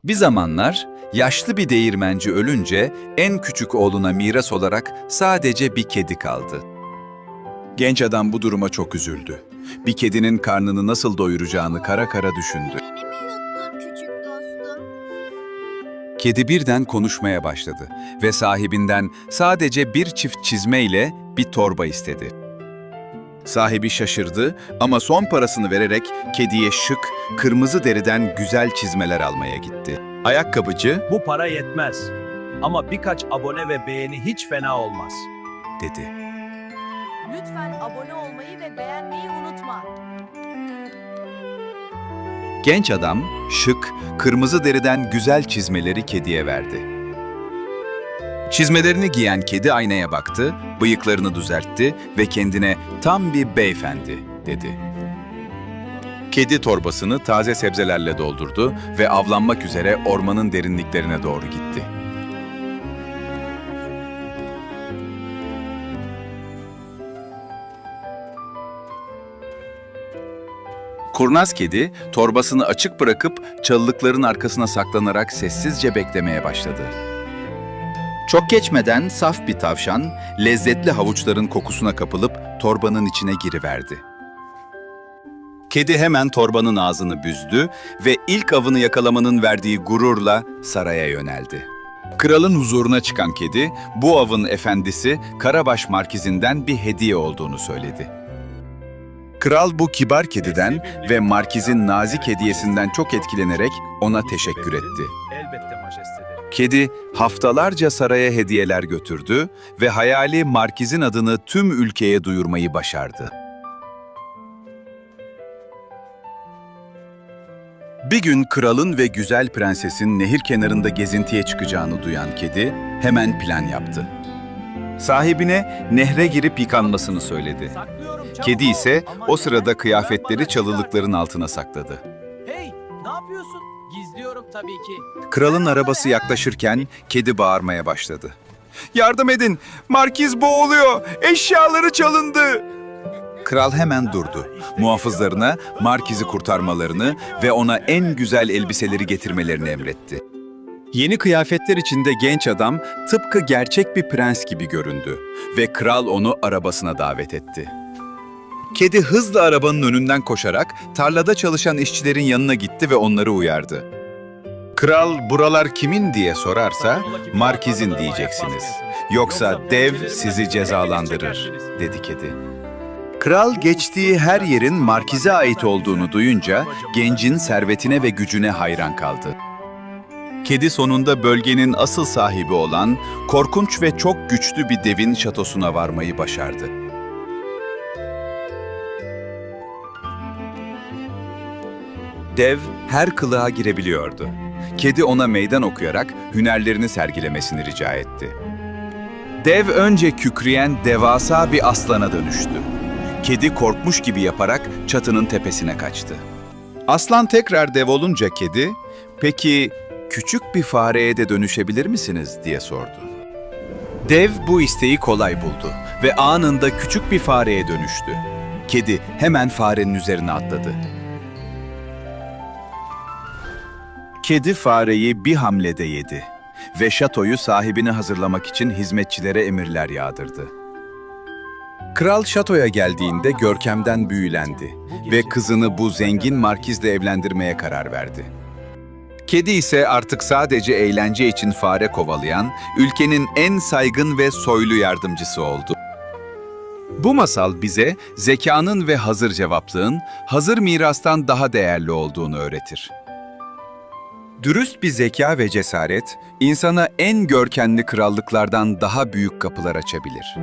Bir zamanlar yaşlı bir değirmenci ölünce en küçük oğluna miras olarak sadece bir kedi kaldı. Genç adam bu duruma çok üzüldü. Bir kedinin karnını nasıl doyuracağını kara kara düşündü. Beni mi yuttun küçük dostum? Kedi birden konuşmaya başladı ve sahibinden sadece bir çift çizme ile bir torba istedi. Sahibi şaşırdı ama son parasını vererek kediye şık, kırmızı deriden güzel çizmeler almaya gitti. Ayakkabıcı Bu para yetmez. Ama birkaç abone ve beğeni hiç fena olmaz. dedi. Lütfen abone olmayı ve beğenmeyi unutma. Genç adam şık, kırmızı deriden güzel çizmeleri kediye verdi. Çizmelerini giyen kedi aynaya baktı, bıyıklarını düzeltti ve kendine "Tam bir beyefendi" dedi. Kedi torbasını taze sebzelerle doldurdu ve avlanmak üzere ormanın derinliklerine doğru gitti. Kurnaz kedi torbasını açık bırakıp çalılıkların arkasına saklanarak sessizce beklemeye başladı. Çok geçmeden saf bir tavşan, lezzetli havuçların kokusuna kapılıp torbanın içine giriverdi. Kedi hemen torbanın ağzını büzdü ve ilk avını yakalamanın verdiği gururla saraya yöneldi. Kralın huzuruna çıkan kedi, bu avın efendisi Karabaş Markizinden bir hediye olduğunu söyledi. Kral bu kibar kediden ve Markiz'in nazik hediyesinden çok etkilenerek ona teşekkür etti. Elbette majesteleri. Kedi haftalarca saraya hediyeler götürdü ve hayali Markiz'in adını tüm ülkeye duyurmayı başardı. Bir gün kralın ve güzel prensesin nehir kenarında gezintiye çıkacağını duyan kedi hemen plan yaptı. Sahibine nehre girip yıkanmasını söyledi. Saklıyorum, çabuk Kedi ol. ise Aman o sırada tanrım, kıyafetleri bana çalılıkların altına sakladı. Hey, ne yapıyorsun? Gizliyorum tabii ki. Kralın arabası yaklaşırken kedi bağırmaya başladı. "Yardım edin! Markiz boğuluyor! Eşyaları çalındı!" Kral hemen durdu. Muhafızlarına Markiz'i kurtarmalarını ve ona en güzel elbiseleri getirmelerini emretti. Yeni kıyafetler içinde genç adam tıpkı gerçek bir prens gibi göründü ve kral onu arabasına davet etti. Kedi hızla arabanın önünden koşarak tarlada çalışan işçilerin yanına gitti ve onları uyardı. Kral buralar kimin diye sorarsa Markiz'in diyeceksiniz. Yoksa dev sizi cezalandırır, dedi kedi. Kral geçtiği her yerin Markiz'e ait olduğunu duyunca gencin servetine ve gücüne hayran kaldı. Kedi sonunda bölgenin asıl sahibi olan korkunç ve çok güçlü bir devin şatosuna varmayı başardı. Dev her kılığa girebiliyordu. Kedi ona meydan okuyarak hünerlerini sergilemesini rica etti. Dev önce kükreyen devasa bir aslana dönüştü. Kedi korkmuş gibi yaparak çatının tepesine kaçtı. Aslan tekrar dev olunca kedi, "Peki küçük bir fareye de dönüşebilir misiniz?" diye sordu. Dev bu isteği kolay buldu ve anında küçük bir fareye dönüştü. Kedi hemen farenin üzerine atladı. Kedi fareyi bir hamlede yedi ve şatoyu sahibine hazırlamak için hizmetçilere emirler yağdırdı. Kral şatoya geldiğinde görkemden büyülendi ve kızını bu zengin markizle evlendirmeye karar verdi. Kedi ise artık sadece eğlence için fare kovalayan, ülkenin en saygın ve soylu yardımcısı oldu. Bu masal bize zekanın ve hazır cevaplığın, hazır mirastan daha değerli olduğunu öğretir. Dürüst bir zeka ve cesaret, insana en görkemli krallıklardan daha büyük kapılar açabilir.